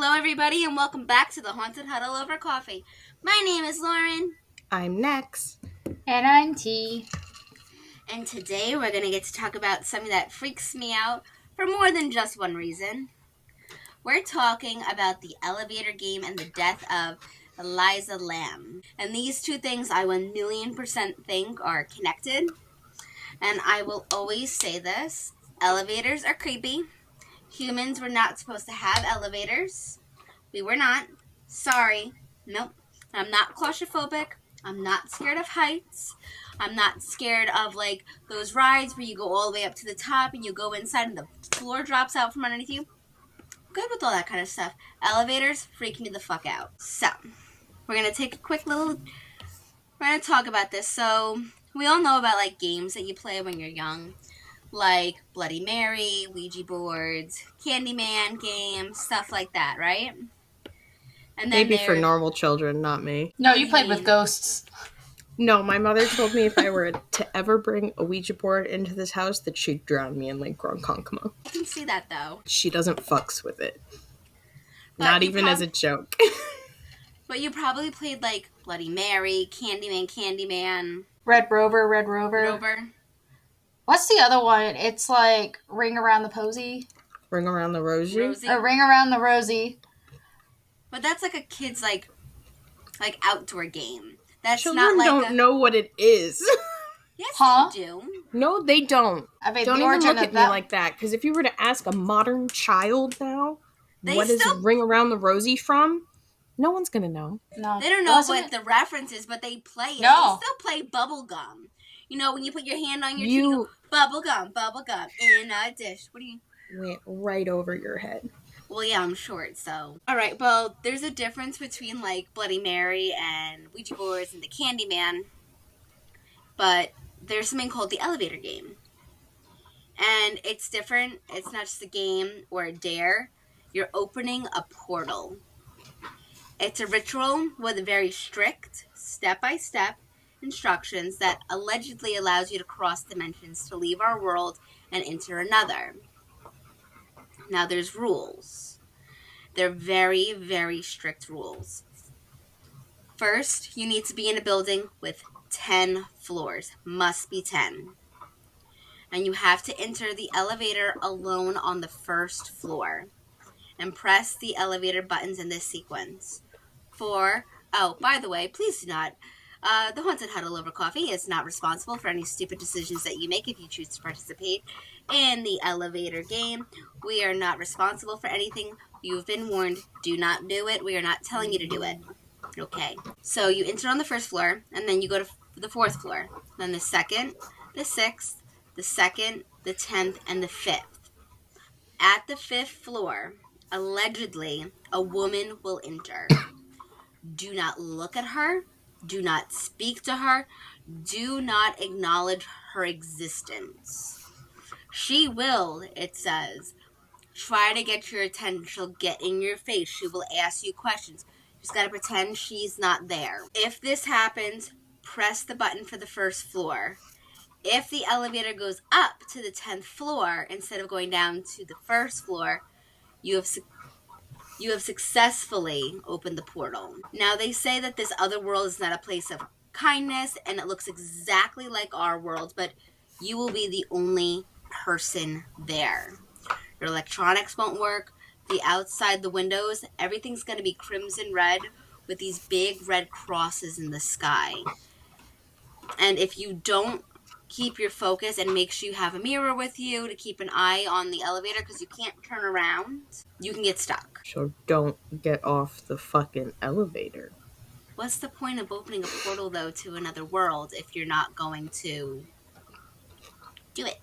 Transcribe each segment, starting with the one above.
Hello, everybody, and welcome back to the Haunted Huddle Over Coffee. My name is Lauren. I'm Nex. And I'm T. And today we're going to get to talk about something that freaks me out for more than just one reason. We're talking about the elevator game and the death of Elisa Lam. And these two things I 1,000,000% think are connected. And I will always say this. Elevators are creepy. Humans were not supposed to have elevators. We were not. Sorry. Nope. I'm not claustrophobic. I'm not scared of heights. I'm not scared of, like, those rides where you go all the way up to the top and you go inside and the floor drops out from underneath you. Good with all that kind of stuff. Elevators freak me the fuck out. So, we're going to take a quick little... We're going to talk about this. So, we all know about, like, games that you play when you're young. Like Bloody Mary, Ouija boards, Candyman games, stuff like that, right? And then Maybe for normal children, not me. No, you played with ghosts. No, my mother told me if I were to ever bring a Ouija board into this house that she'd drown me in Lake Ronkonkoma. I can see that, though. She doesn't fucks with it. Not even as a joke. But you probably played, like, Bloody Mary, Candyman. Red Rover. What's the other one? It's like Ring Around the Posy. Ring Around the Rosie? Or Ring Around the Rosie. But that's like a kid's, like outdoor game. That's Children not like don't know what it is. Yes, they do. No, they don't. I mean, don't even look at me like that. Because if you were to ask a modern child now, what is Ring Around the Rosie from? No one's going to know. No. They don't know what the reference is, but they play it. No. They still play bubblegum. You know, when you put your hand on your teeth, you go, bubblegum, in a dish. What do you... Went right over your head. Well, yeah, I'm short, so... Alright, well, there's a difference between, like, Bloody Mary and Ouija boards and the Candyman. But there's something called the elevator game. And it's different. It's not just a game or a dare. You're opening a portal. It's a ritual with very strict, step-by-step instructions that allegedly allows you to cross dimensions to leave our world and enter another. Now, there's rules. They're very, very strict rules. First, you need to be in a building with 10 floors. Must be 10. And you have to enter the elevator alone on the first floor. And press the elevator buttons in this sequence. By the way, please do not... the Haunted Huddle Over Coffee is not responsible for any stupid decisions that you make if you choose to participate in the elevator game. We are not responsible for anything. You've been warned. Do not do it. We are not telling you to do it. Okay. So you enter on the first floor, and then you go to the fourth floor. Then the second, the sixth, the second, the 10th, and the 5th. At the 5th floor, allegedly, a woman will enter. Do not look at her. Do not speak to her. Do not acknowledge her existence. She will, it says, try to get your attention. She'll get in your face. She will ask you questions. You just gotta pretend she's not there. If this happens, press the button for the first floor. If the elevator goes up to the 10th floor instead of going down to the first floor, you have successfully opened the portal. Now, they say that this other world is not a place of kindness, and it looks exactly like our world, but you will be the only person there. Your electronics won't work. The outside, the windows, everything's going to be crimson red with these big red crosses in the sky. And if you don't keep your focus and make sure you have a mirror with you to keep an eye on the elevator because you can't turn around, you can get stuck. So don't get off the fucking elevator. What's the point of opening a portal, though, to another world if you're not going to do it?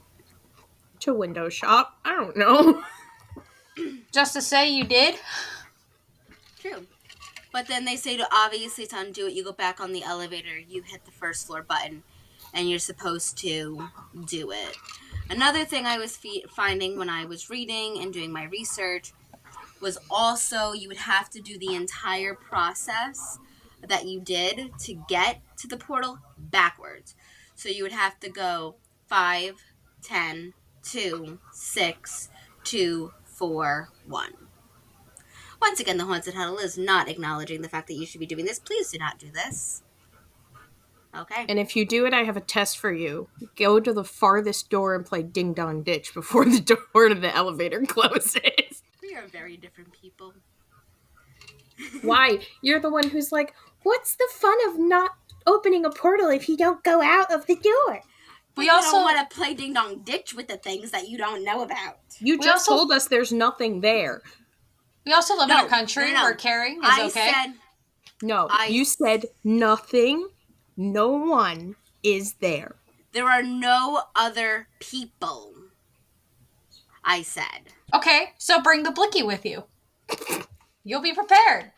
To window shop? I don't know. Just to say you did? True. But then they say to undo it, you go back on the elevator, you hit the first floor button, and you're supposed to do it. Another thing I was finding when I was reading and doing my research was also you would have to do the entire process that you did to get to the portal backwards. So you would have to go 5, 10, 2, 6, 2, 4, 1. Once again, the Haunted Huddle is not acknowledging the fact that you should be doing this. Please do not do this. Okay. And if you do it, I have a test for you. Go to the farthest door and play Ding Dong Ditch before the door to the elevator closes. We are very different people. Why? You're the one who's like, what's the fun of not opening a portal if you don't go out of the door? We also don't want to play Ding Dong Ditch with the things that you don't know about. You just told us there's nothing there. We also live in a country where caring is okay. You said nothing. No one is there. There are no other people, I said. Okay, so bring the blicky with you. You'll be prepared.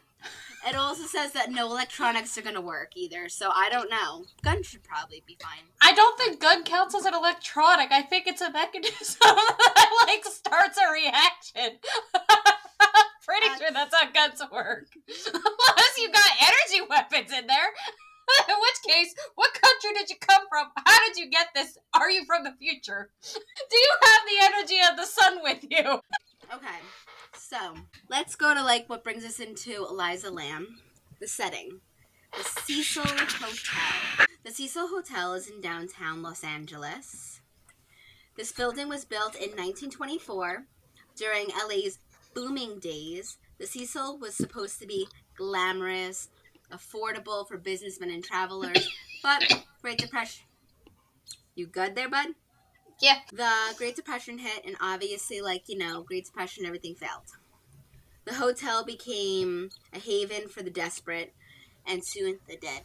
It also says that no electronics are going to work either, so I don't know. Gun should probably be fine. I don't think gun counts as an electronic. I think it's a mechanism that, starts a reaction. Pretty sure that's how guns work. Unless you got energy weapons in there. In which case, what country did you come from? How did you get this? Are you from the future? Do you have the energy of the sun with you? Okay, so let's go to what brings us into Elisa Lam, the setting. The Cecil Hotel. The Cecil Hotel is in downtown Los Angeles. This building was built in 1924 during LA's booming days. The Cecil was supposed to be glamorous, affordable for businessmen and travelers, but Great Depression. You good there, bud? Yeah. The Great Depression hit, and obviously, Great Depression, everything failed. The hotel became a haven for the desperate, and soon the dead.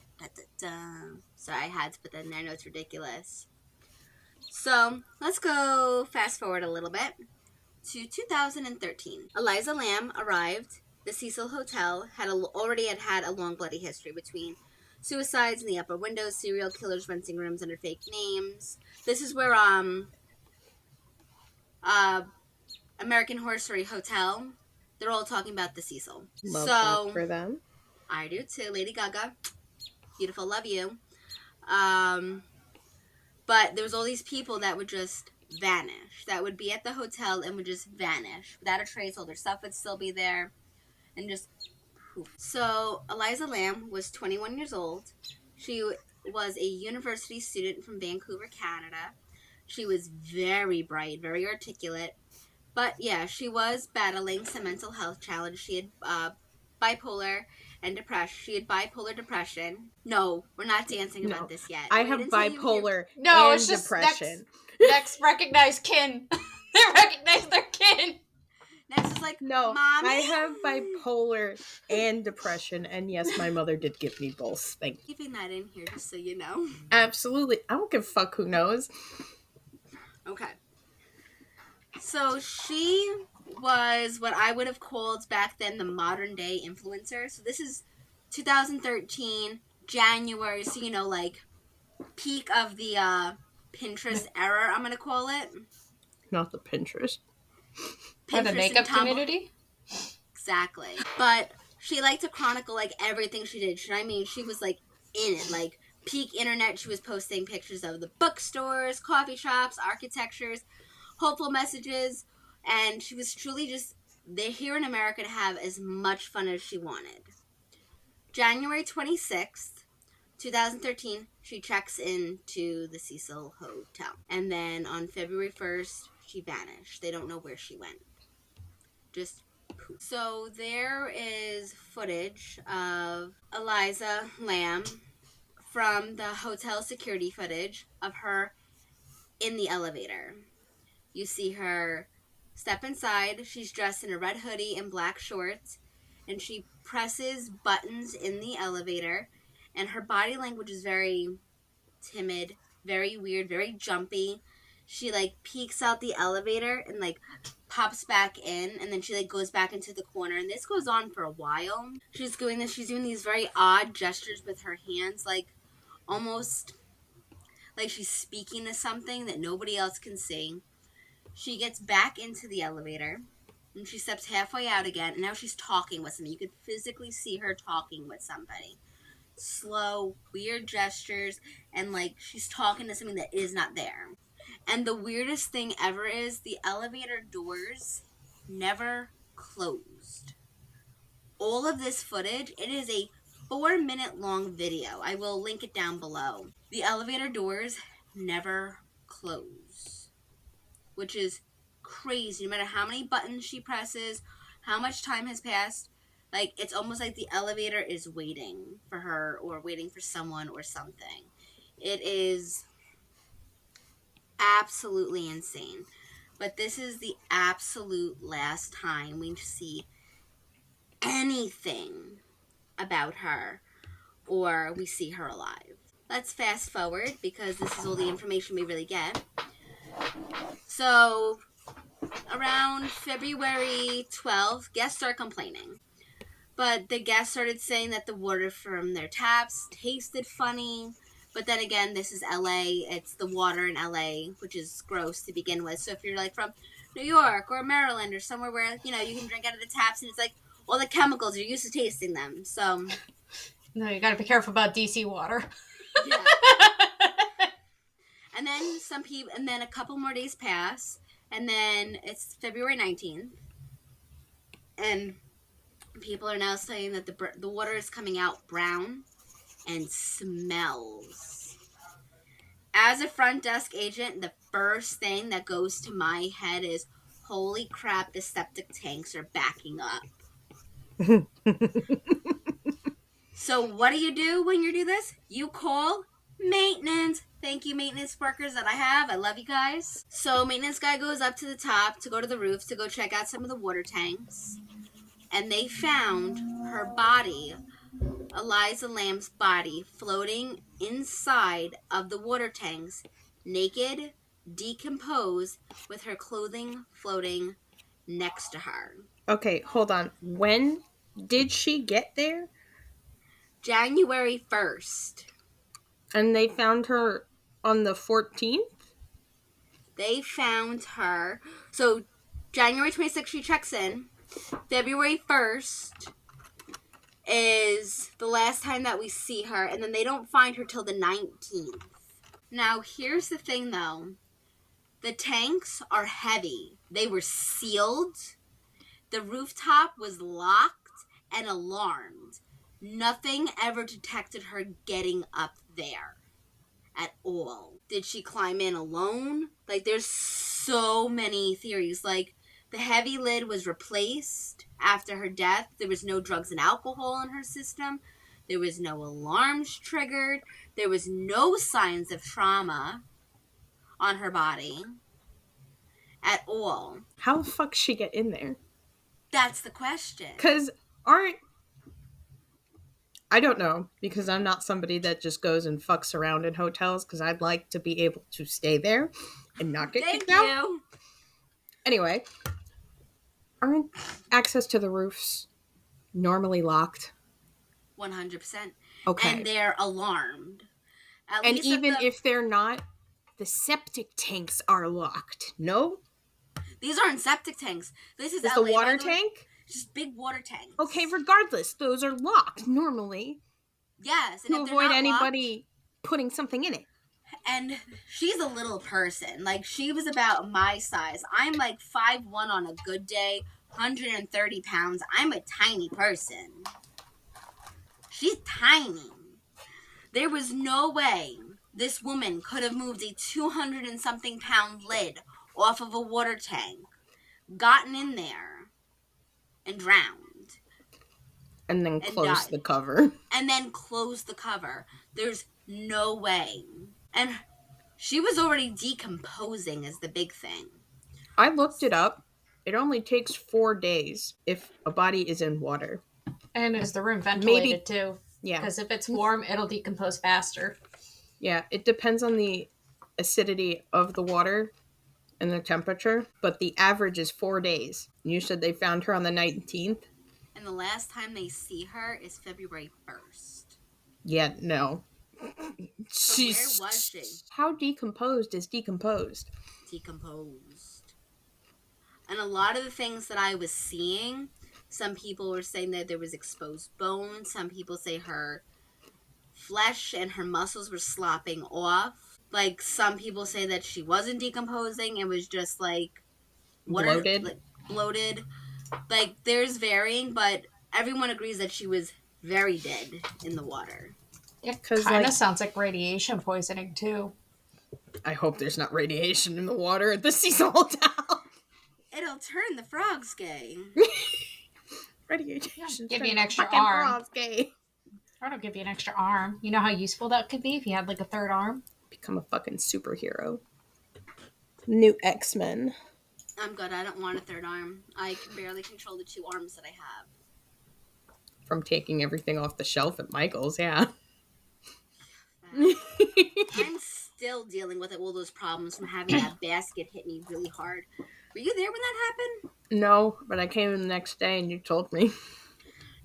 So I had to put that in there. I know it's ridiculous. So let's go fast forward a little bit to 2013. Elisa Lam arrived. The Cecil Hotel already had a long bloody history between suicides in the upper windows, serial killers renting rooms under fake names. This is where American Horror Story Hotel, they're all talking about the Cecil. Love that for them. I do too. Lady Gaga, beautiful, love you. But there was all these people that would just vanish, that would be at the hotel and would just vanish without a trace. All their stuff would still be there. And just poof. So Elisa Lam was 21 years old. She was a university student from Vancouver, Canada. She was very bright, very articulate. But yeah, she was battling some mental health challenge. She had bipolar and depression. She had bipolar depression. No, we're not dancing about this yet. I have bipolar and depression. Next recognize kin. They recognize their kin. Next is no, Mommy? I have bipolar and depression, and yes, my mother did give me both. Thank you. Keeping that in here just so you know. Absolutely. I don't give a fuck who knows. Okay. So she was what I would have called back then the modern day influencer. So this is 2013, January, so peak of the Pinterest era, I'm going to call it. Not the Pinterest. Or the makeup community? Exactly. But she liked to chronicle everything she did. I mean, she was in it, peak internet. She was posting pictures of the bookstores, coffee shops, architectures, hopeful messages, and she was truly just there here in America to have as much fun as she wanted. January 26th, 2013, she checks into the Cecil Hotel. And then on February 1st, she vanished. They don't know where she went. Just poof. So there is footage of Elisa Lam from the hotel security footage of her in the elevator. You see her step inside. She's dressed in a red hoodie and black shorts, and she presses buttons in the elevator, and her body language is very timid, very weird, very jumpy. She peeks out the elevator and pops back in, and then she goes back into the corner, and this goes on for a while. She's doing these very odd gestures with her hands, almost like she's speaking to something that nobody else can see. She gets back into the elevator, and she steps halfway out again, and now she's talking with somebody. You could physically see her talking with somebody. Slow, weird gestures, and she's talking to something that is not there. And the weirdest thing ever is the elevator doors never closed. all of this footage, it is a 4-minute long video. I will link it down below. The elevator doors never close, which is crazy. No matter how many buttons she presses, how much time has passed, like, it's almost like the elevator is waiting for her or waiting for someone or something. It is absolutely insane. But this is the absolute last time we see anything about her or we see her alive. Let's fast forward because this is all the information we really get. So, around February 12th, guests start complaining. But the guests started saying that the water from their taps tasted funny. But then again, this is LA. It's the water in LA, which is gross to begin with. So if you're like from New York or Maryland or somewhere where, you know, you can drink out of the taps and it's like all the chemicals, you're used to tasting them. So no, you gotta be careful about DC water. Yeah. And then a couple more days pass, and then it's February 19th, and people are now saying that the water is coming out brown and smells. As a front desk agent, the first thing that goes to my head is, holy crap, the septic tanks are backing up. So what do you do when you do this? You call maintenance. Thank you, maintenance workers that I have. I love you guys. So maintenance guy goes up to the top to go to the roof to go check out some of the water tanks. And they found her body, Elisa Lam's body, floating inside of the water tanks, naked, decomposed, with her clothing floating next to her. Okay, hold on. When did she get there? January 1st. And they found her on the 14th? They found her. So, January 26th, she checks in. February 1st is the last time that we see her. And then they don't find her till the 19th. Now, here's the thing, though. The tanks are heavy. They were sealed. The rooftop was locked and alarmed. Nothing ever detected her getting up there at all. Did she climb in alone? Like, there's so many theories. Like, the heavy lid was replaced after her death. There was no drugs and alcohol in her system. There was no alarms triggered. There was no signs of trauma on her body at all. How the fuck she get in there? That's the question. Because I don't know, because I'm not somebody that just goes and fucks around in hotels, because I'd like to be able to stay there and not get kicked out. Thank you. Anyway, aren't access to the roofs normally locked? 100%. Okay. And they're alarmed. And even if they're not, the septic tanks are locked. No? These aren't septic tanks. This is the water tank? Just big water tanks. Okay, regardless, those are locked normally. Yes. And to avoid anybody putting something in it. And she's a little person. Like, she was about my size. I'm like 5'1" on a good day, 130 pounds. I'm a tiny person. She's tiny. There was no way this woman could have moved a 200 and something pound lid off of a water tank, gotten in there, and drowned. And then close the cover. And then close the cover. There's no way. And she was already decomposing is the big thing. I looked it up. It only takes 4 days if a body is in water. And is the room ventilated too? Yeah. Because if it's warm, it'll decompose faster. Yeah, it depends on the acidity of the water and the temperature, but the average is 4 days. You said they found her on the 19th? And the last time they see her is February 1st. Yeah, no. So where was she? How decomposed is decomposed? Decomposed. And a lot of the things that I was seeing, some people were saying that there was exposed bone. Some people say her flesh and her muscles were slopping off. Like, some people say that she wasn't decomposing. It was just, like... Bloated? Bloated. Like, there's varying, but everyone agrees that she was very dead in the water. It kind of sounds like radiation poisoning, too. I hope there's not radiation in the water at the Cecil Hotel. It'll turn the frogs gay. Radiation. Give you an extra arm. Frogs gay. Or it'll give you an extra arm. You know how useful that could be if you had like a third arm? Become a fucking superhero. New X-Men. I'm good. I don't want a third arm. I can barely control the 2 arms that I have. From taking everything off the shelf at Michael's, yeah. I'm still dealing with all those problems from having that basket hit me really hard. Were you there when that happened? No, but I came in the next day and you told me.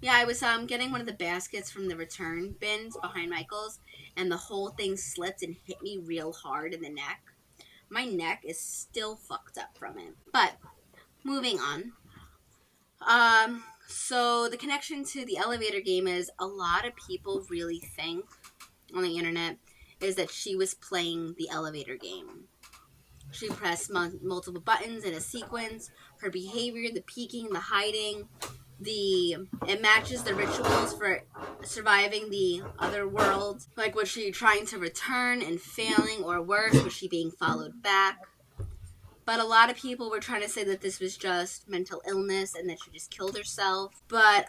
Yeah, I was getting one of the baskets from the return bins behind Michael's, and the whole thing slipped and hit me real hard in the neck. My neck is still fucked up from it. But, moving on. So the connection to the elevator game is a lot of people really think on the internet is that she was playing the elevator game. She pressed multiple buttons in a sequence. Her behavior, the peeking, the hiding, it matches the rituals for surviving the other world. Like, was she trying to return and failing, or worse, was she being followed back? But a lot of people were trying to say that this was just mental illness and that she just killed herself. But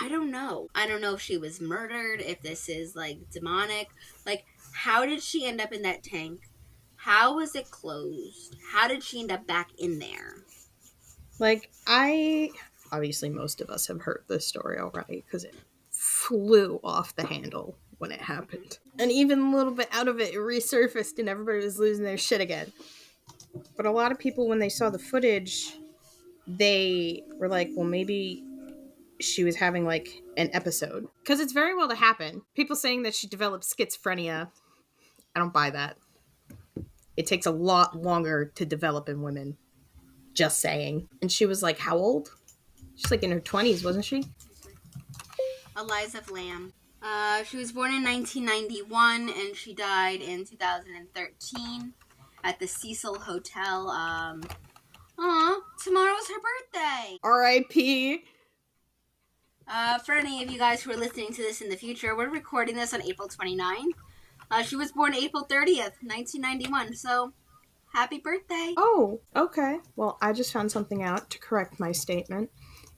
I don't know. I don't know if she was murdered, if this is, like, demonic. Like, how did she end up in that tank? How was it closed? How did she end up back in there? Like, obviously most of us have heard this story already because it flew off the handle when it happened. And even a little bit out of it, it resurfaced and everybody was losing their shit again. But a lot of people, when they saw the footage, they were like, well, maybe she was having, like, an episode. Because it's very well to happen. People saying that she developed schizophrenia, I don't buy that. It takes a lot longer to develop in women. Just saying. And she was, like, how old? She's, like, in her 20s, wasn't she? Elisa Lam. She was born in 1991, and she died in 2013 at the Cecil Hotel. Tomorrow's her birthday. R.I.P. For any of you guys who are listening to this in the future, we're recording this on April 29th. She was born April 30th, 1991, so happy birthday. Oh, okay. Well, I just found something out to correct my statement.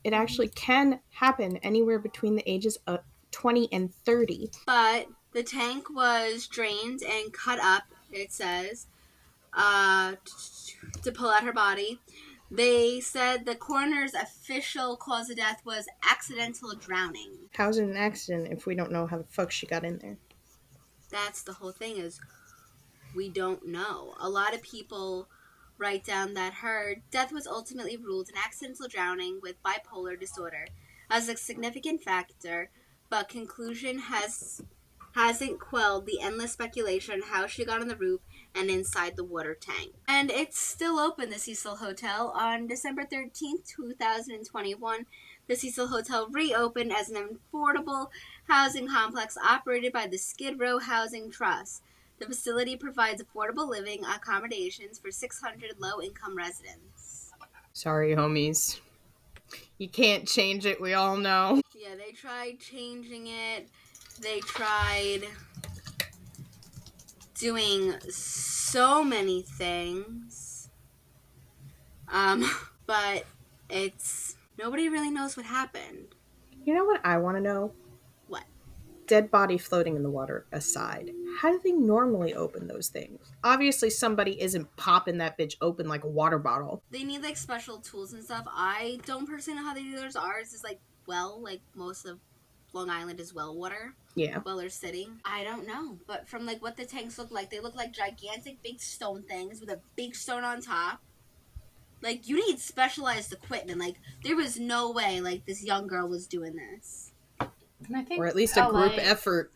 It actually can happen anywhere between the ages of 20 and 30. But the tank was drained and cut up, it says, to pull out her body. They said the coroner's official cause of death was accidental drowning. How's it an accident if we don't know how the fuck she got in there? That's the whole thing, is we don't know. A lot of people write down that her death was ultimately ruled an accidental drowning with bipolar disorder as a significant factor, but conclusion hasn't quelled the endless speculation how she got on the roof and inside the water tank. And it's still open, the Cecil Hotel. On December 13th, 2021, the Cecil Hotel reopened as an affordable housing complex operated by the Skid Row Housing Trust. The facility provides affordable living accommodations for 600 low-income residents. Sorry, homies. You can't change it, we all know. Yeah, they tried changing it. They tried doing so many things. But nobody really knows what happened. You know what I want to know? What? Dead body floating in the water aside, how do they normally open those things? Obviously somebody isn't popping that bitch open like a water bottle. They need, like, special tools and stuff. I don't personally know how they do theirs. Ours is, like most of Long Island is well water. Yeah. Weller City. I don't know. But from, like, what the tanks look like, they look like gigantic big stone things with a big stone on top. Like, you need specialized equipment. Like, there was no way, like, this young girl was doing this. And I think or at least a group effort.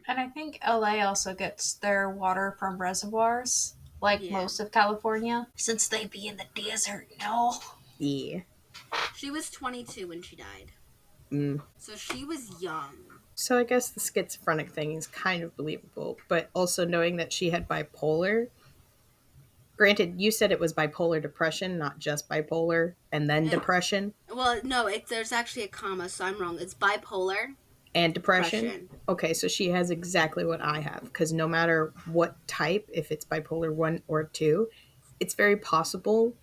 And I think LA also gets their water from reservoirs, like most of California, since they be in the desert, Yeah. She was 22 when she died. So she was young. So I guess the schizophrenic thing is kind of believable, but also knowing that she had bipolar Granted, you said it was bipolar depression, not just bipolar and then depression. Well, no, there's actually a comma, so I'm wrong. It's bipolar and depression. Okay, so she has exactly what I have, because no matter what type, if it's bipolar 1 or 2, it's very possible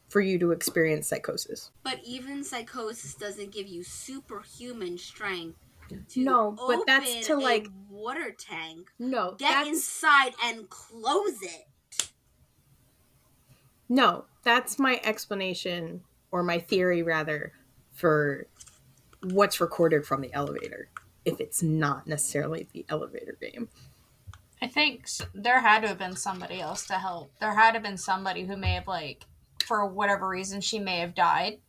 for you to experience psychosis. But even psychosis doesn't give you superhuman strength to but that's to like water tank. No, get inside and close it. No, that's my explanation, or my theory rather, for what's recorded from the elevator, if it's not necessarily the elevator game. I think there had to have been somebody else to help. There had to have been somebody who may have, like, for whatever reason, she may have died,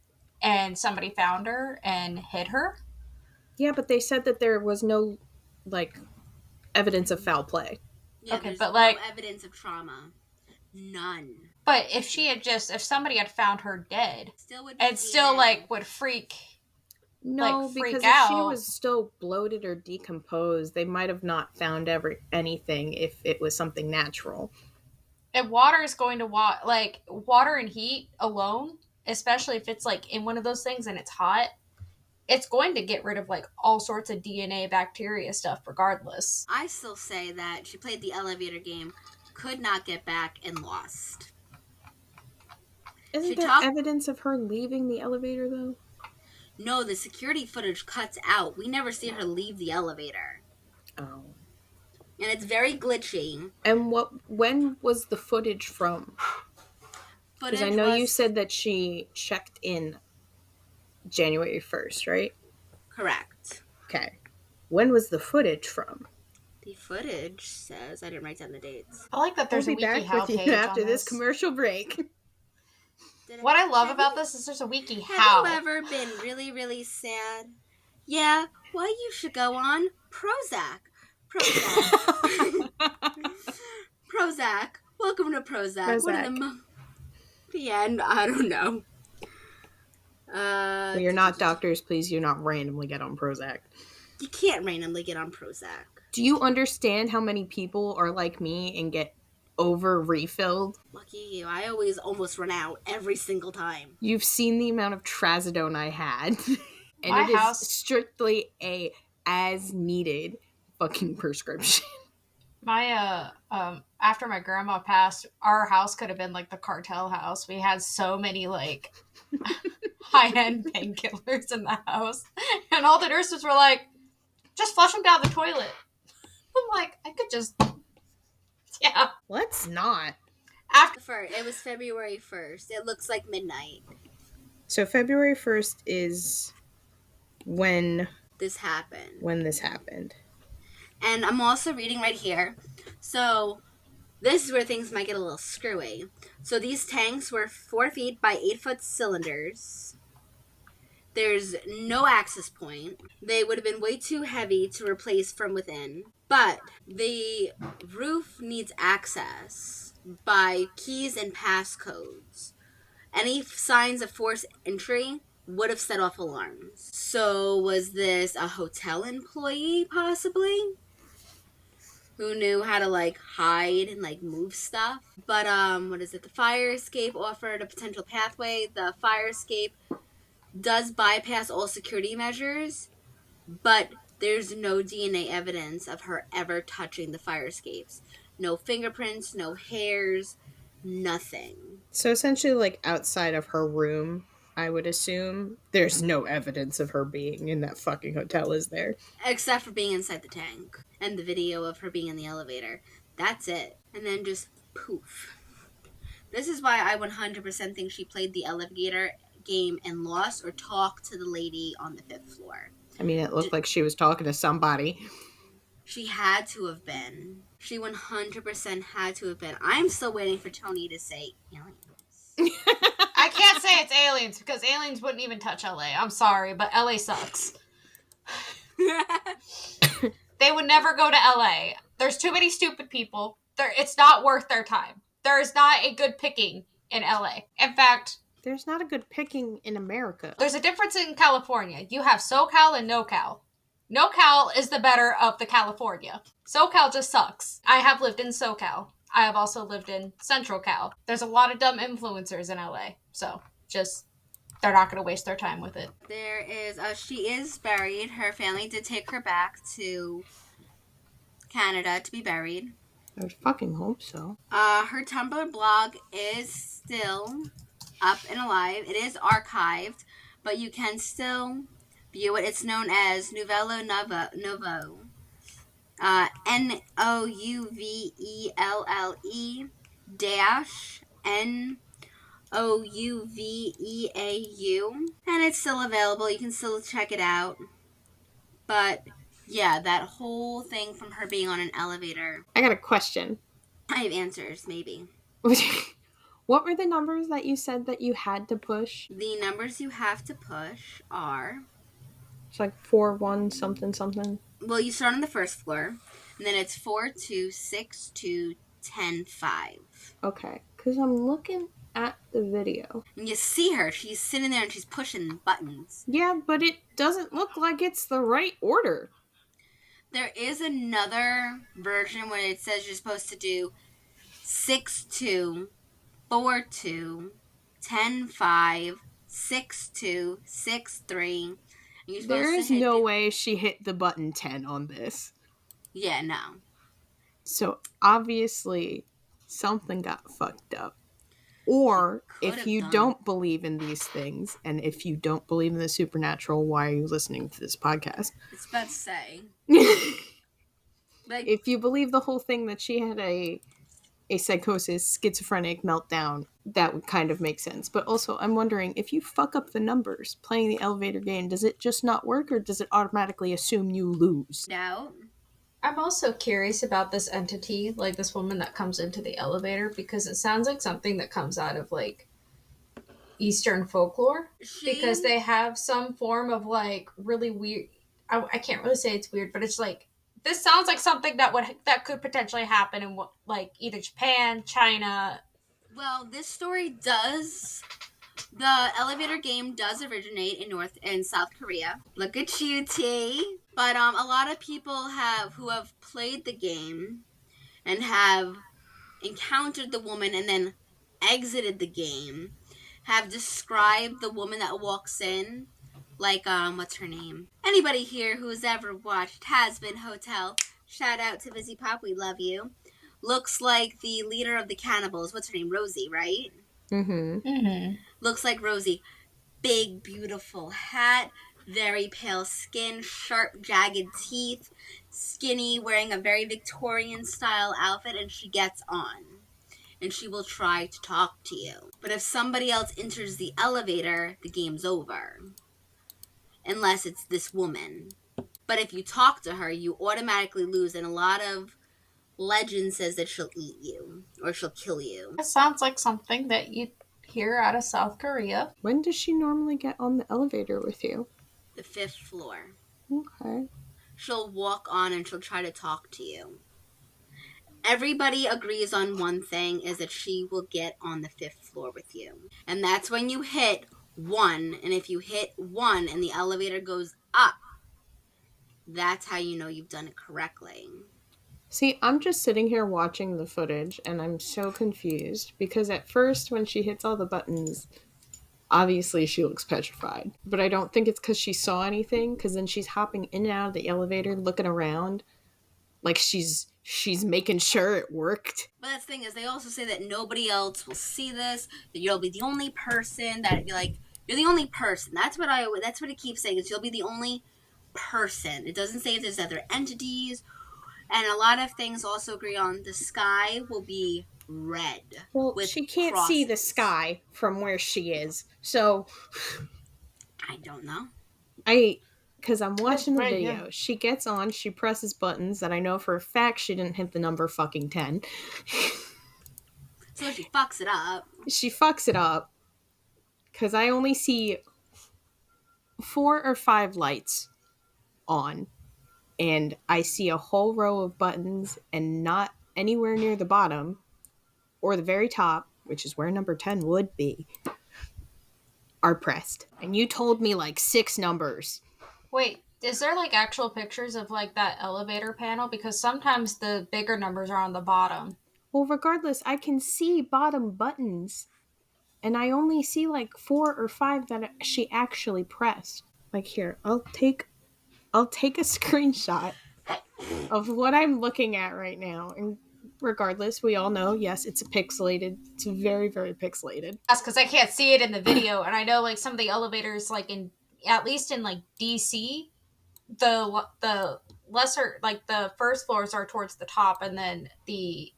and somebody found her and hid her. Yeah, but they said that there was no, like, evidence of foul play. Yeah, okay, but like no evidence of trauma. None. But if somebody had found her dead, still like would freak. No, like, because if she was still bloated or decomposed, they might have not found anything if it was something natural. And water is going to water and heat alone, especially if it's like in one of those things and it's hot, it's going to get rid of like all sorts of DNA, bacteria stuff regardless. I still say that she played the elevator game, could not get back, and lost. Isn't there evidence of her leaving the elevator though? No, the security footage cuts out. We never see her leave the elevator. Oh. And it's very glitchy. And when was the footage from? Because I know you said that she checked in January 1st, right? Correct. Okay. When was the footage from? The footage says, I didn't write down the dates. I like that there's a WikiHow page after this commercial break. What I love about this is there's a WikiHow. Have you ever been really, really sad? Yeah, well, you should go on Prozac. Prozac. Welcome to Prozac. What in the end? I don't know. Well, you're not doctors. Please do not randomly get on Prozac. You can't randomly get on Prozac. Do you understand how many people are like me and get over refilled? Lucky you. I always almost run out every single time. You've seen the amount of trazodone I had. And it is strictly a as needed fucking prescription. My after my grandma passed, our house could have been like the cartel house. We had so many like high-end painkillers in the house. And all the nurses were like, just flush them down the toilet. I'm like, I could just... Yeah. Let's not. It was February 1st. It looks like midnight. So February 1st is when this happened. And I'm also reading right here. So this is where things might get a little screwy. So these tanks were 4 feet by 8 foot cylinders. There's no access point. They would have been way too heavy to replace from within. But the roof needs access by keys and passcodes. Any signs of forced entry would have set off alarms. So was this a hotel employee possibly? Who knew how to like hide and like move stuff? But the fire escape offered a potential pathway. The fire escape does bypass all security measures, but there's no DNA evidence of her ever touching the fire escapes. No fingerprints, no hairs, nothing. So essentially, like, outside of her room, I would assume, there's no evidence of her being in that fucking hotel, is there? Except for being inside the tank and the video of her being in the elevator. That's it. And then just poof. This is why I 100% think she played the elevator game and lost, or talked to the lady on the 5th floor. I mean, it looked like she was talking to somebody. She had to have been. She 100% had to have been. I'm still waiting for Tony to say aliens. I can't say it's aliens because aliens wouldn't even touch LA. I'm sorry, but LA sucks. They would never go to LA. There's too many stupid people. It's not worth their time. There is not a good picking in LA. In fact, there's not a good picking in America. There's a difference in California. You have SoCal and NoCal. NoCal is the better of the California. SoCal just sucks. I have lived in SoCal. I have also lived in Central Cal. There's a lot of dumb influencers in LA, so just they're not going to waste their time with it. There is, she is buried. Her family did take her back to Canada to be buried. I would fucking hope so. Her Tumblr blog is still up and alive. It is archived, but you can still view it. It's known as Novello Novo. NOUVELLE dash NOUVEAU. And it's still available. You can still check it out. But yeah, that whole thing from her being on an elevator. I got a question. I have answers, maybe. What were the numbers that you said that you had to push? The numbers you have to push are... It's like 4, 1, something, something. Well, you start on the first floor, and then it's 4, 2, 6, 2, 10, 5. Okay, because I'm looking at the video. And you see her. She's sitting there and she's pushing buttons. Yeah, but it doesn't look like it's the right order. There is another version where it says you're supposed to do 6, 2, 4, 2, 10, 5, 6, 2, 6, 3. There is no way she hit the button 10 on this. Yeah, no. So obviously something got fucked up. Or if you don't believe in these things, and if you don't believe in the supernatural, why are you listening to this podcast? It's about to say. Like, if you believe the whole thing that she had a psychosis, schizophrenic meltdown, that would kind of make sense. But also, I'm wondering, if you fuck up the numbers playing the elevator game, does it just not work, or does it automatically assume you lose? No. I'm also curious about this entity, like this woman that comes into the elevator, because it sounds like something that comes out of, like, Eastern folklore. Because they have some form of, like, really weird... I can't really say it's weird, but it's like... This sounds like something that could potentially happen in, like, either Japan, China... Well, this story does... The elevator game does originate in North and South Korea. Look at you, T. But a lot of people who have played the game and have encountered the woman and then exited the game have described the woman that walks in like, what's her name? Anybody here who's ever watched Haunted Hotel, shout out to Busy Pop, we love you. Looks like the leader of the cannibals. What's her name? Rosie, right? Mm-hmm. Mm-hmm. Looks like Rosie. Big, beautiful hat, very pale skin, sharp, jagged teeth, skinny, wearing a very Victorian-style outfit, and she gets on. And she will try to talk to you. But if somebody else enters the elevator, the game's over. Unless it's this woman. But if you talk to her, you automatically lose, and a lot of legend says that she'll eat you, or she'll kill you. It sounds like something that you'd hear out of South Korea. When does she normally get on the elevator with you? The 5th floor. Okay. She'll walk on and she'll try to talk to you. Everybody agrees on one thing, is that she will get on the 5th floor with you. And that's when you hit 1. And if you hit 1 and the elevator goes up, that's how you know you've done it correctly. See, I'm just sitting here watching the footage, and I'm so confused, because at first, when she hits all the buttons, obviously she looks petrified. But I don't think it's because she saw anything, because then she's hopping in and out of the elevator, looking around, like she's making sure it worked. But that's the thing, is they also say that nobody else will see this, that you'll be the only person, that you're the only person. That's what it keeps saying, is you'll be the only person. It doesn't say if there's other entities. And a lot of things also agree on the sky will be red. Well, she can't see the sky from where she is. So I don't know. Because I'm watching the video. Yeah. She gets on, she presses buttons that I know for a fact she didn't hit the number fucking 10. So she fucks it up. She fucks it up. Because I only see 4 or 5 lights on. And I see a whole row of buttons, and not anywhere near the bottom or the very top, which is where number 10 would be, are pressed. And you told me like 6 numbers. Wait, is there like actual pictures of like that elevator panel? Because sometimes the bigger numbers are on the bottom. Well, regardless, I can see bottom buttons, and I only see like 4 or 5 that she actually pressed. Like here, I'll take a screenshot of what I'm looking at right now. And regardless, we all know, yes, it's it's very, very pixelated. That's because I can't see it in the video, and I know like some of the elevators, like at least in like DC, the lesser, like the first floors are towards the top, and then the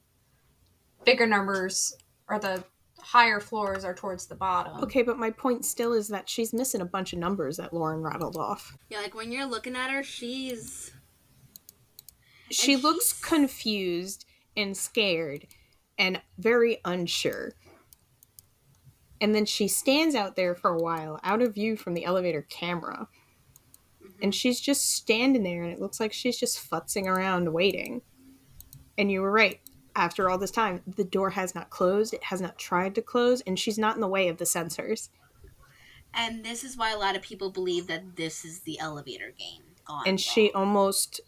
bigger numbers or the higher floors are towards the bottom. Okay, but my point still is that she's missing a bunch of numbers that Lauren rattled off. Yeah, like when you're looking at her, she looks confused and scared and very unsure. And then she stands out there for a while, out of view from the elevator camera. Mm-hmm. And she's just standing there, and it looks like she's just futzing around waiting. And you were right. After all this time, the door has not closed. It has not tried to close, and she's not in the way of the sensors. And this is why a lot of people believe that this is the elevator game gone wrong. She almost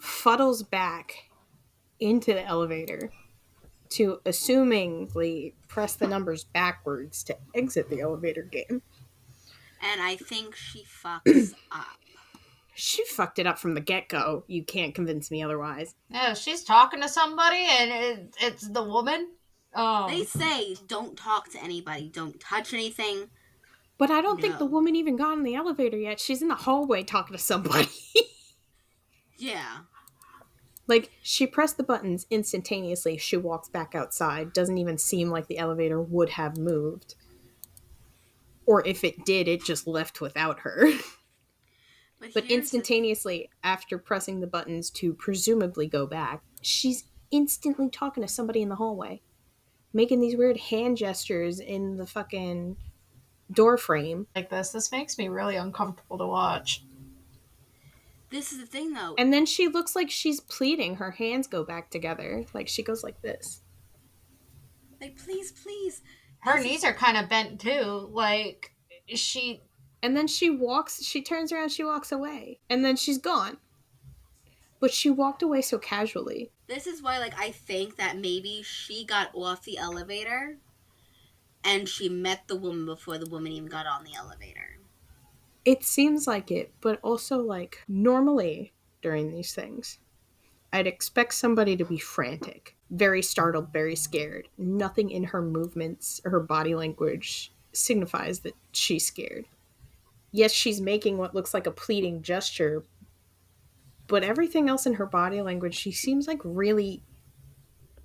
fuddles back into the elevator to assumingly press the numbers backwards to exit the elevator game. And I think she fucks up. She fucked it up from the get-go. You can't convince me otherwise. Yeah, she's talking to somebody, and it's the woman. They say don't talk to anybody, don't touch anything. But I don't think the woman even got in the elevator yet. She's in the hallway talking to somebody. Yeah. Like, she pressed the buttons instantaneously. She walks back outside. Doesn't even seem like the elevator would have moved. Or if it did, it just left without her. But instantaneously, after pressing the buttons to presumably go back, she's instantly talking to somebody in the hallway. Making these weird hand gestures in the fucking door frame. Like this makes me really uncomfortable to watch. This is the thing, though. And then she looks like she's pleading. Her hands go back together. Like, she goes like this. Like, please, please. Her knees are kind of bent, too. Like, she... And then she turns around, she walks away. And then she's gone. But she walked away so casually. This is why, like, I think that maybe she got off the elevator and she met the woman before the woman even got on the elevator. It seems like it, but also, like, normally during these things, I'd expect somebody to be frantic, very startled, very scared. Nothing in her movements or her body language signifies that she's scared. Yes, she's making what looks like a pleading gesture, but everything else in her body language, she seems like really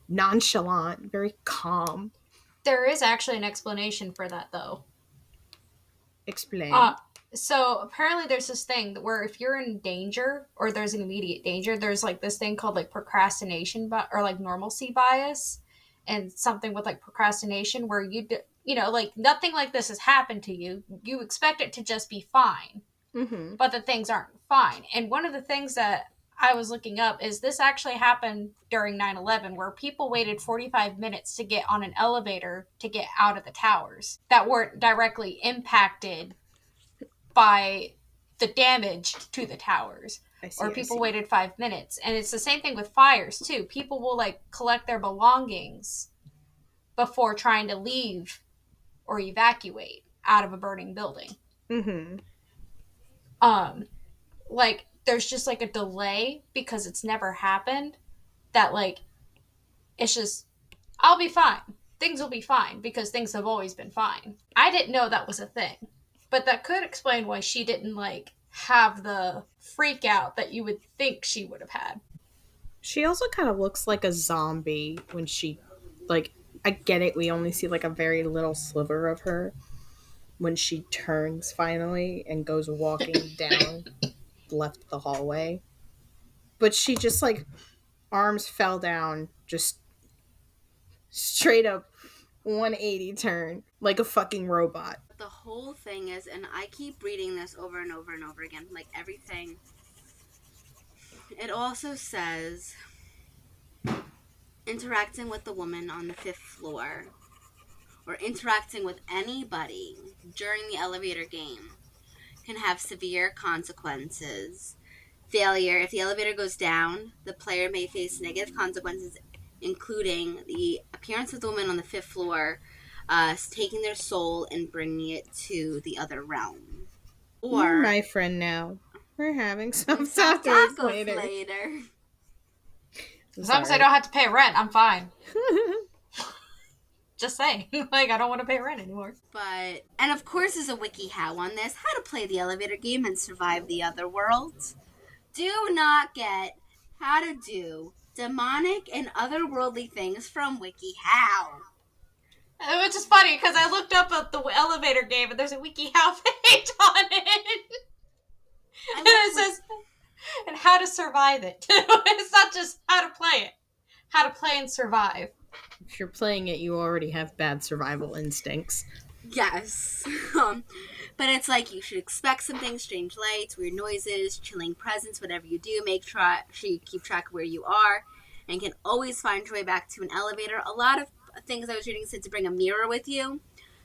nonchalant, very calm. There is actually an explanation for that, though. Explain. So apparently there's this thing where if you're in danger or there's an immediate danger, there's like this thing called like procrastination or like normalcy bias, and something with like procrastination where like nothing like this has happened to you. You expect it to just be fine, but the things aren't fine. And one of the things that I was looking up is this actually happened during 9/11, where people waited 45 minutes to get on an elevator to get out of the towers that weren't directly impacted by the damage to the towers. Or people waited 5 minutes. And it's the same thing with fires, too. People will, like, collect their belongings before trying to leave or evacuate out of a burning building. Like, there's just, like, a delay because it's never happened that, like, it's just, I'll be fine. Things will be fine because things have always been fine. I didn't know that was a thing. But that could explain why she didn't, like, have the freak out that you would think she would have had. She also kind of looks like a zombie when she, like, I get it, we only see, like, a very little sliver of her when she turns finally and goes walking down left the hallway. But she just, like, arms fell down, just straight up 180 turn, like a fucking robot. The whole thing is, and I keep reading this over and over and over again, like everything, it also says interacting with the woman on the 5th floor or interacting with anybody during the elevator game can have severe consequences. Failure, if the elevator goes down, the player may face negative consequences including the appearance of the woman on the 5th floor, taking their soul and bringing it to the other realm. You're Or my friend now. We're having some soft tacos later. As long as I don't have to pay rent, I'm fine. Just saying. Like, I don't want to pay rent anymore. But, and of course there's a wiki how on this, how to play the elevator game and survive the other world. Do not get how to do demonic and otherworldly things from WikiHow. Which is funny, because I looked up at the elevator game and there's a WikiHow page on it. And it says, and how to survive it. It's not just how to play it. How to play and survive. If you're playing it, you already have bad survival instincts. Yes. But it's like you should expect something, strange lights, weird noises, chilling presence, whatever you do, make sure you keep track of where you are and can always find your way back to an elevator. A lot of things I was reading said to bring a mirror with you,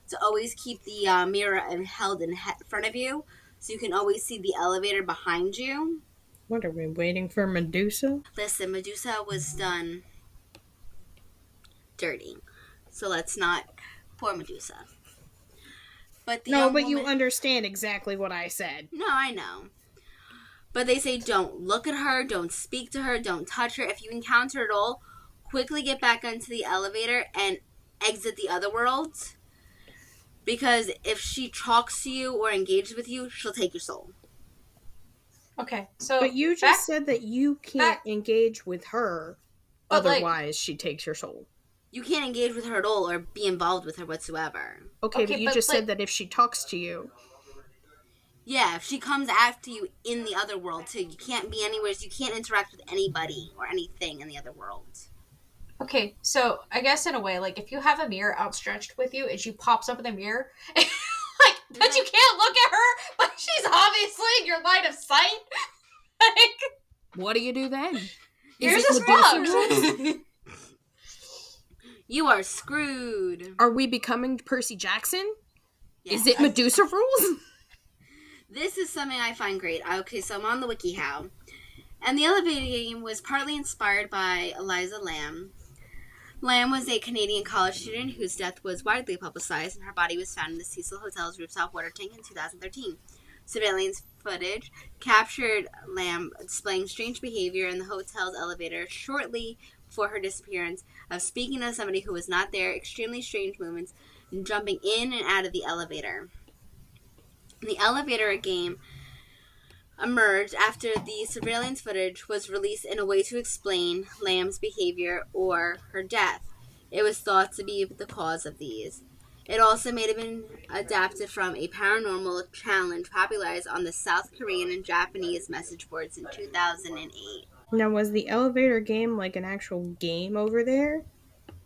to always keep the mirror held in front of you so you can always see the elevator behind you. What are we waiting for, Medusa? Listen, Medusa was done dirty, so let's not pour Medusa. But you understand exactly what I said. No, I know. But they say don't look at her, don't speak to her, don't touch her. If you encounter her at all, quickly get back onto the elevator and exit the other world. Because if she talks to you or engages with you, she'll take your soul. Okay, so... But you just said that you can't engage with her, otherwise she takes your soul. You can't engage with her at all or be involved with her whatsoever. Okay, but you just said that if she talks to you... Yeah, if she comes after you in the other world, too. You can't be anywhere, you can't interact with anybody or anything in the other world. Okay, so I guess in a way, like, if you have a mirror outstretched with you and she pops up in the mirror, like, but you can't look at her, but she's obviously in your line of sight. Like... What do you do then? You're just fucked. You are screwed. Are we becoming Percy Jackson? Yes. Is it Medusa rules? This is something I find great. Okay, so I'm on the WikiHow. And the elevator game was partly inspired by Elisa Lam. Lam was a Canadian college student whose death was widely publicized, and her body was found in the Cecil Hotel's rooftop water tank in 2013. Surveillance footage captured Lam displaying strange behavior in the hotel's elevator shortly before her disappearance, of speaking to somebody who was not there, extremely strange movements, and jumping in and out of the elevator. The elevator game emerged after the surveillance footage was released in a way to explain Lam's behavior or her death. It was thought to be the cause of these. It also may have been adapted from a paranormal challenge popularized on the South Korean and Japanese message boards in 2008. Now, was the elevator game like an actual game over there?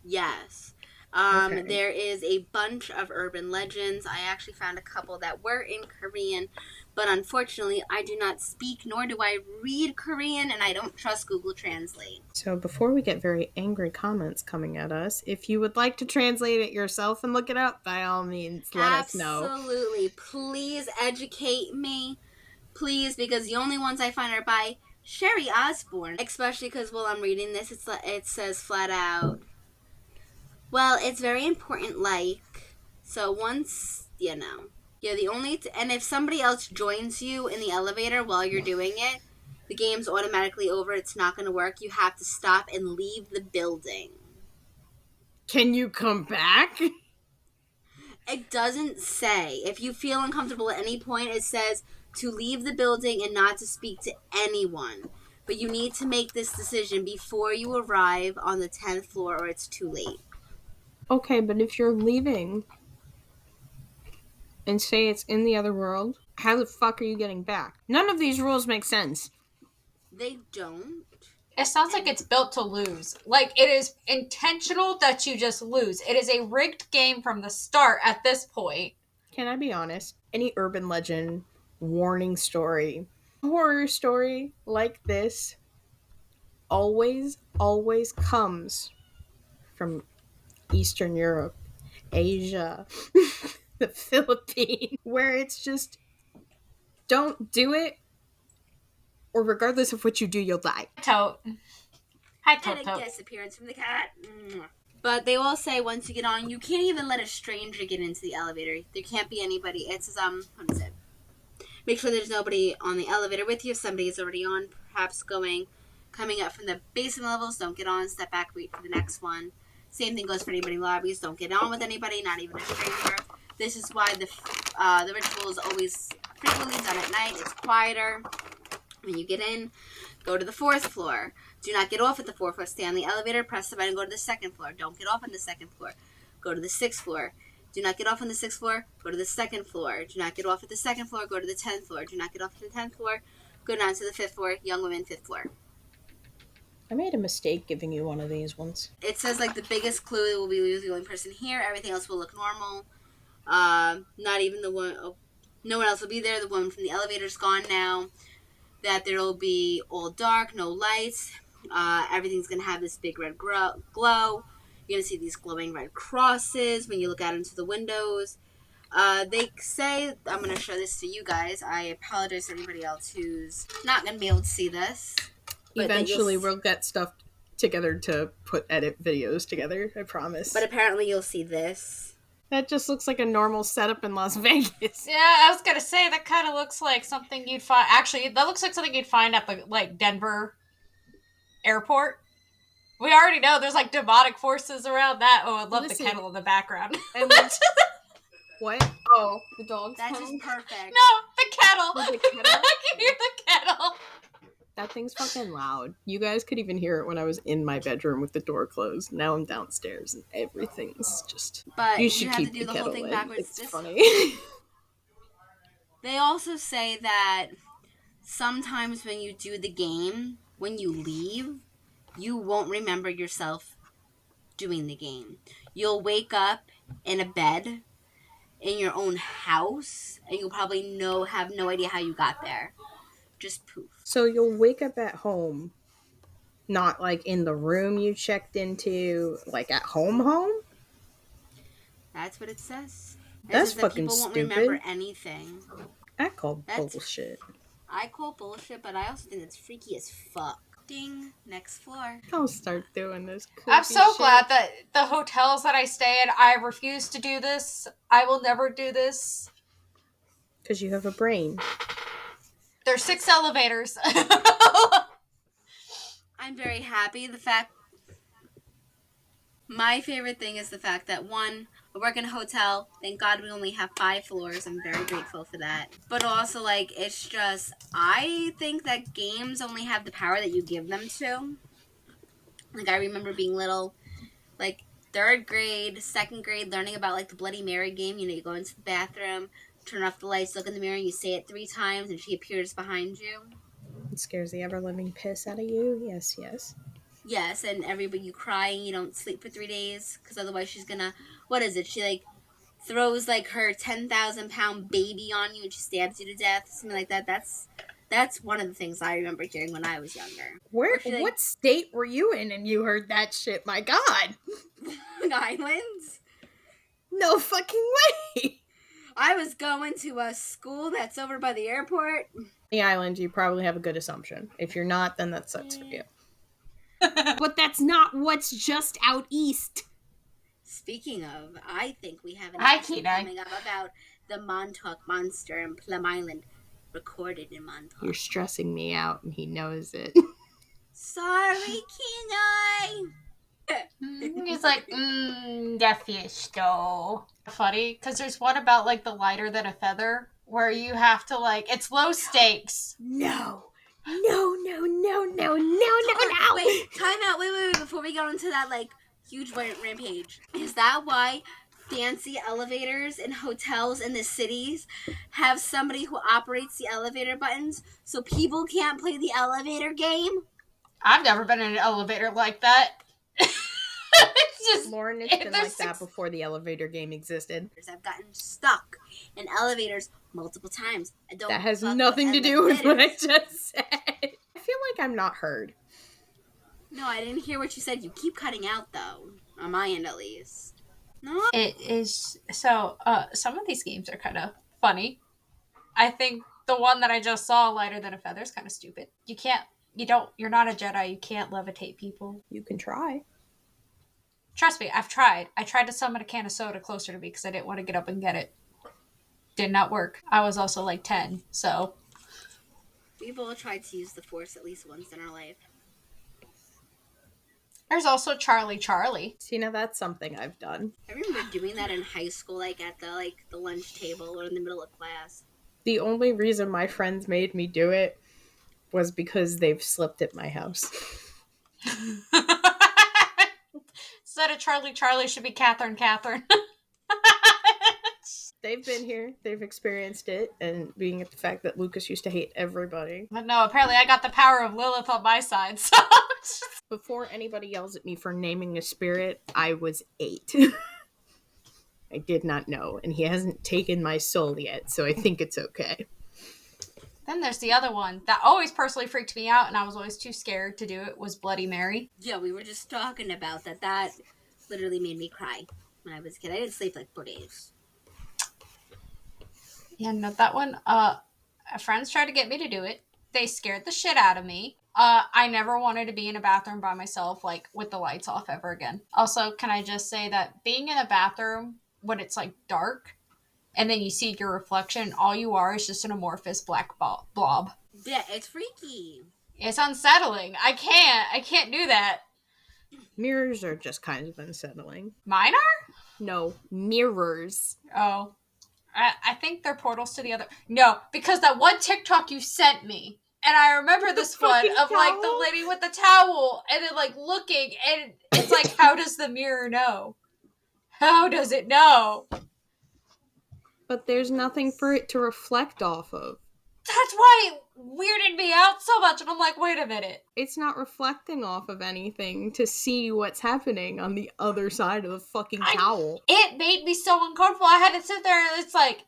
Yes. Okay. There is a bunch of urban legends. I actually found a couple that were in Korean, but unfortunately I do not speak nor do I read Korean, and I don't trust Google Translate. So before we get very angry comments coming at us, if you would like to translate it yourself and look it up, by all means, let us know. Absolutely. Please educate me. Please, because the only ones I find are by Sherry Osborne, especially because while I'm reading this, it says flat out, well, it's very important, like, so once, you're the only, and if somebody else joins you in the elevator while you're doing it, the game's automatically over, it's not going to work, you have to stop and leave the building. Can you come back? It doesn't say. If you feel uncomfortable at any point, it says to leave the building and not to speak to anyone. But you need to make this decision before you arrive on the 10th floor or it's too late. Okay, but if you're leaving and say it's in the other world, how the fuck are you getting back? None of these rules make sense. They don't. It sounds like it's built to lose. Like, it is intentional that you just lose. It is a rigged game from the start at this point. Can I be honest? Any urban legend, warning story, horror story like this always comes from Eastern Europe, Asia, the Philippines, where it's just, don't do it, or regardless of what you do, you'll die. Tote. Hi, And Toto. a guest appearance from the cat. But they will say once you get on, you can't even let a stranger get into the elevator. There can't be anybody. It says, what is it? Make sure there's nobody on the elevator with you. If somebody is already on, perhaps coming up from the basement levels, don't get on, step back, wait for the next one. Same thing goes for anybody in lobbies. Don't get on with anybody, not even a stranger. This is why the ritual is always frequently done at night. It's quieter. When you get in, go to the 4th floor. Do not get off at the 4th floor. Stay on the elevator, press the button, go to the 2nd floor. Don't get off on the 2nd floor. Go to the 6th floor. Do not get off on the 6th floor. Go to the 2nd floor. Do not get off at the 2nd floor. Go to the 10th floor. Do not get off at the 10th floor. Go down to the 5th floor. Young women, 5th floor. I made a mistake giving you one of these ones. It says like the biggest clue will be the only person here. Everything else will look normal. Not even the one. Oh, no one else will be there. The woman from the elevator's gone now. That there will be all dark, no lights. Everything's going to have this big red glow. You're going to see these glowing red crosses when you look out into the windows. They say, I'm going to show this to you guys. I apologize to everybody else who's not going to be able to see this. Eventually we'll get stuff together to edit videos together, I promise. But apparently you'll see this. That just looks like a normal setup in Las Vegas. Yeah, I was gonna say that kind of looks like something you'd find. Actually, that looks like something you'd find at the Denver airport. We already know there's demonic forces around that. Oh, I love the kettle in the background. What? Oh, the dog's That's just perfect. No, the kettle. Oh, the kettle? I can hear the kettle. That thing's fucking loud. You guys could even hear it when I was in my bedroom with the door closed. Now I'm downstairs and everything's just... But you should have keep to do the kettle whole thing in. backwards. It's funny. They also say that sometimes when you do the game, when you leave, you won't remember yourself doing the game. You'll wake up in a bed in your own house, and you'll probably have no idea how you got there. Just poof. So you'll wake up at home, not in the room you checked into, at home? That's what it says. That's that fucking people won't stupid. remember anything. I call bullshit. I call bullshit, but I also think it's freaky as fuck. Ding. Next floor. I'll start doing this. I'm so glad that the hotels that I stay in, I refuse to do this. I will never do this. Because you have a brain. There's 6 elevators. I'm very happy. My favorite thing is the fact that, one, I work in a hotel. Thank God we only have 5 floors. I'm very grateful for that. But also, it's just, I think that games only have the power that you give them to. I remember being little, 3rd grade, 2nd grade, learning about, the Bloody Mary game. You go into the bathroom, turn off the lights, look in the mirror, and you say it 3 times, and she appears behind you. It scares the ever-living piss out of you. Yes. Yes, and everybody, you cry and you don't sleep for 3 days, because otherwise she's gonna, what is it, she, throws, her 10,000-pound baby on you, and she stabs you to death, something like that. That's one of the things I remember hearing when I was younger. What state were you in and you heard that shit? My God. Islands? No fucking way. I was going to a school that's over by the airport. The island, you probably have a good assumption. If you're not, then that sucks for you. But that's not what's just out east. Speaking of, I think we have an episode coming up about the Montauk Monster in Plum Island, recorded in Montauk. You're stressing me out, and he knows it. Sorry, Kenai. He's like, the fish though. Funny, because there's one about the lighter than a feather, where you have to it's low stakes. No. Wait, time out. Wait, before we go into that, huge rampage. Is that why fancy elevators in hotels in the cities have somebody who operates the elevator buttons so people can't play the elevator game? I've never been in an elevator like that. It's just... Lauren, it's been like that before the elevator game existed. I've gotten stuck in elevators multiple times. That has nothing to do with what I just said. I feel like I'm not heard. No, I didn't hear what you said. You keep cutting out, though. On my end, at least. No? It is... So, some of these games are kind of funny. I think the one that I just saw, Lighter Than a Feather, is kind of stupid. You can't You're not a Jedi. You can't levitate people. You can try. Trust me, I've tried. I tried to summon a can of soda closer to me because I didn't want to get up and get it. Did not work. I was also like 10, so. We've all tried to use the Force at least once in our life. There's also Charlie. See, now that's something I've done. I remember doing that in high school, like at the lunch table or in the middle of class. The only reason my friends made me do it was because they've slept at my house. Instead of Charlie should be Catherine. They've been here, they've experienced it, and being at the fact that Lucas used to hate everybody. But no, apparently I got the power of Lilith on my side, so. Before anybody yells at me for naming a spirit, I was 8. I did not know, and he hasn't taken my soul yet, so I think it's okay. Then there's the other one that always personally freaked me out, and I was always too scared to do it, was Bloody Mary. Yeah, we were just talking about that. That literally made me cry when I was a kid. I didn't sleep like 4 days. Yeah, no, that one, friends tried to get me to do it. They scared the shit out of me. I never wanted to be in a bathroom by myself, like, with the lights off ever again. Also, can I just say that being in a bathroom when it's, like, dark, and then you see your reflection, all you are is just an amorphous black blob. Yeah, it's freaky. It's unsettling. I can't do that. Mirrors are just kind of unsettling. Mine are? No, mirrors. Oh. I think they're portals to the other. No, because that one TikTok you sent me, and I remember this one of like the lady with the towel, and then like looking, and it's like, how does the mirror know? How does it know? But there's nothing for it to reflect off of. That's why it weirded me out so much, and I'm like, wait a minute. It's not reflecting off of anything to see what's happening on the other side of the fucking towel. It made me so uncomfortable. I had to sit there, and it's like,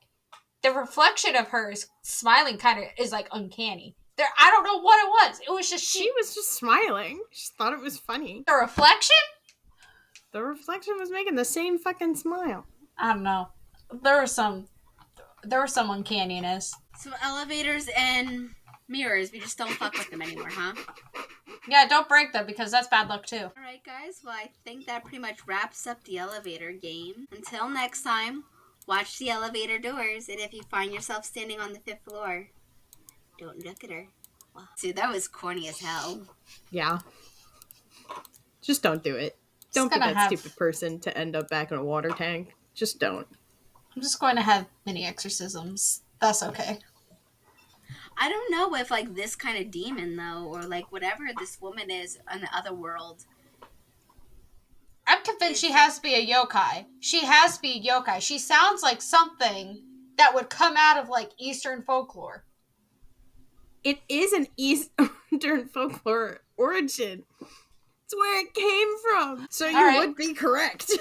the reflection of her smiling kind of is like uncanny. I don't know what it was. It was just she was just smiling. She thought it was funny. The reflection? The reflection was making the same fucking smile. I don't know. There was some uncanniness. So elevators and mirrors, we just don't fuck with them anymore, huh? Yeah, don't break them because that's bad luck too. Alright guys, well I think that pretty much wraps up the elevator game. Until next time, watch the elevator doors, and if you find yourself standing on the 5th floor, don't look at her. Wow. Dude, that was corny as hell. Yeah. Just don't do it. Don't be that stupid person to end up back in a water tank. Just don't. I'm just going to have mini exorcisms. That's okay. I don't know if, like, this kind of demon, though, or, like, whatever this woman is in the other world. I'm convinced she has to be a yokai. She has to be a yokai. She sounds like something that would come out of, like, Eastern folklore. It is an Eastern folklore origin. It's where it came from. So you would be correct.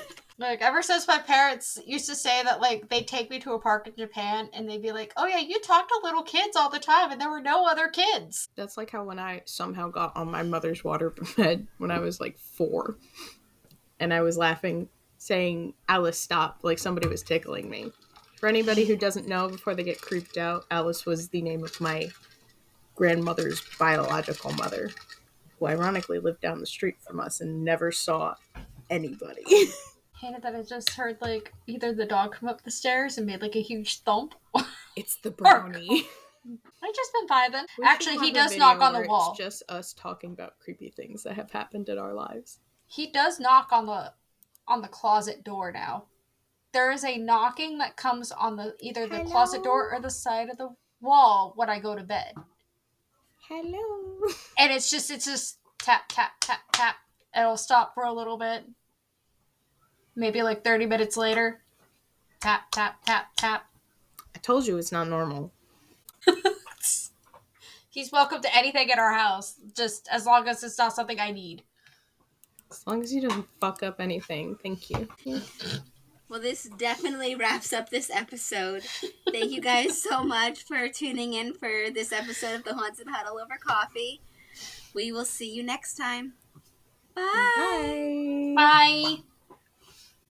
Like, ever since my parents used to say that, like, they'd take me to a park in Japan, and they'd be like, oh yeah, you talk to little kids all the time, and there were no other kids. That's like how when I somehow got on my mother's waterbed when I was, like, 4, and I was laughing, saying, Alice, stop, like somebody was tickling me. For anybody who doesn't know, before they get creeped out, Alice was the name of my grandmother's biological mother, who ironically lived down the street from us and never saw anybody. Hated that I just heard, like, either the dog come up the stairs and made, like, a huge thump. It's the brownie. I've just been vibing. Actually, he does knock on the wall. It's just us talking about creepy things that have happened in our lives. He does knock on the closet door now. There is a knocking that comes on either the closet door or the side of the wall when I go to bed. Hello. And it's just tap, tap, tap, tap. It'll stop for a little bit. Maybe like 30 minutes later. Tap, tap, tap, tap. I told you it's not normal. He's welcome to anything at our house. Just as long as it's not something I need. As long as he doesn't fuck up anything. Thank you. Well, this definitely wraps up this episode. Thank you guys so much for tuning in for this episode of the Haunted Huddle Over Coffee. We will see you next time. Bye. Bye. Bye.